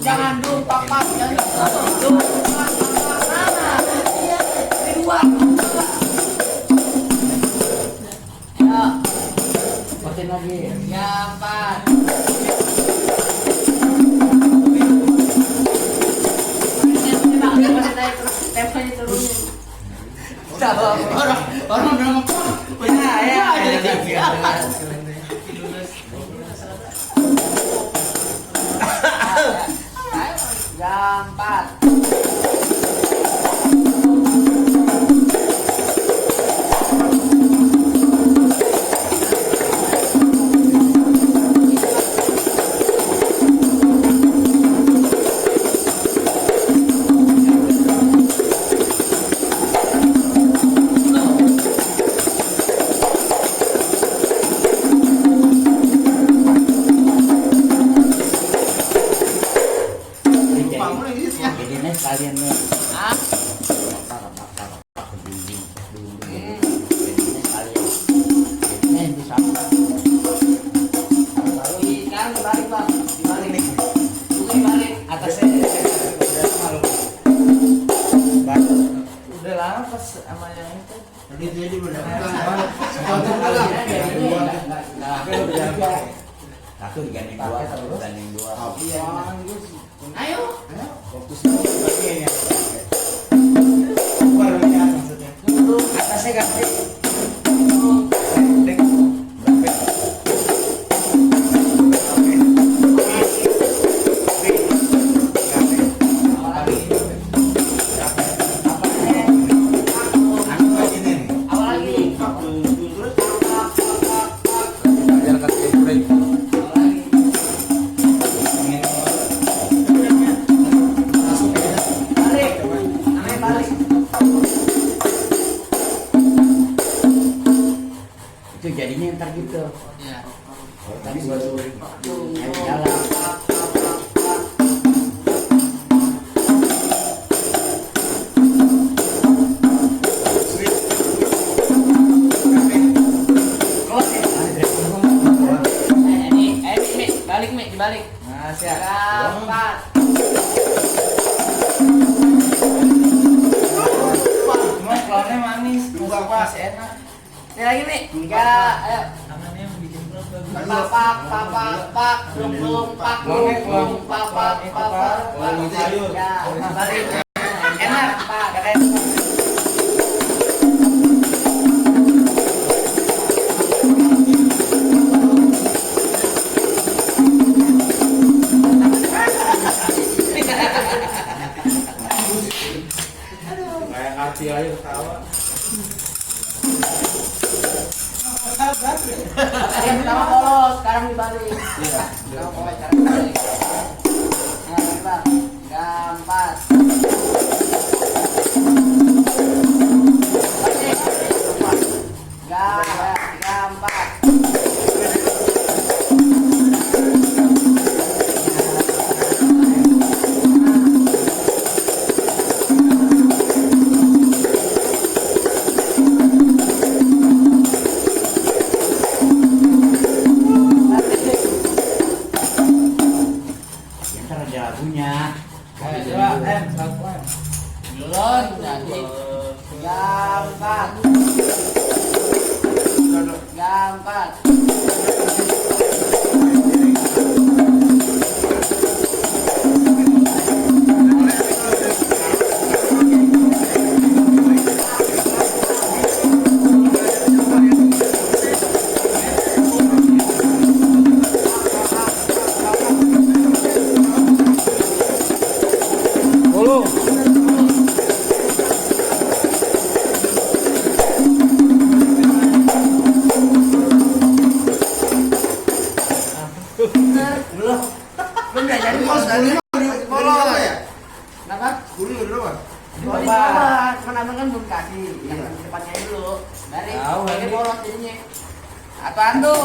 Jangan dulu papak, jangan dulu dua. Ya, pakai lagi. Ya, 4. Tempelnya turunin. Orang udah ngepot. Jam 4. Jadinya sekalian nih. Udah lama pas sama yang itu. Jadi udah. Satu digandeng dua. Ayo. Fokus Atasnya ganti. Itu jadinya ntar gitu. Iya. Tadi gua suruh jalan. Balik, Mek, dibalik. Nah, siap. 4. Cuma klonnya manis, bukan pas enak. Ini lagi, Mek. 3, ayo. Papak, pak, belum, pak, papak. Ya, balik. Enak, Pak. Kayak arti aja ketawa. Yang pertama polos, sekarang dibalik. Sekarang polos, sekarang dibalik. Nah, Bang. 4. Ntar ada lagunya. Belum, jadi 4. 4. Belum ya, jadi Mas dari Bulu ya? kenapa? Bulu berapa? Coba, kan belum kasih. Yang depannya dulu. Dari ini polos jadinya. Apaan tuh?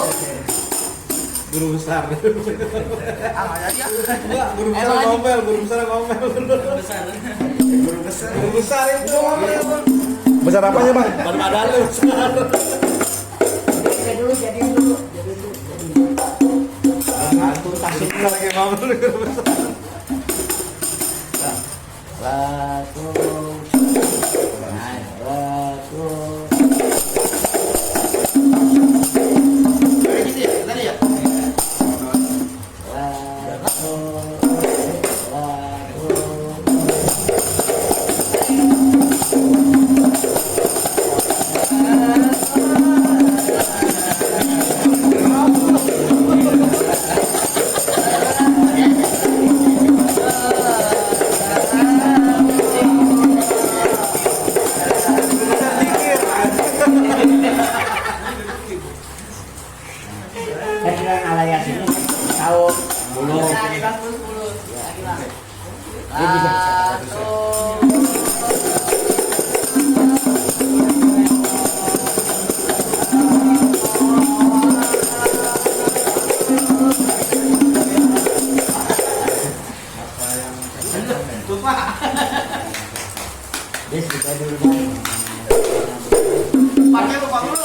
Guru besar. Ah, nggak jadi ya. Enggak, guru besar ngomel, guru besar ngomel. Guru besar itu ngomel. Besar apanya, Bang? Badan lu besar. lagi mau lu. Satu. Naik. Satu. Kayak gitu ya, tadi ya. Satu. Satu. Saya kira alayas ini tahu bulu. Nah, di bang, dulu. Lagi bang. Dia juga Satu. Dia suka dulu. Parknya lupa dulu.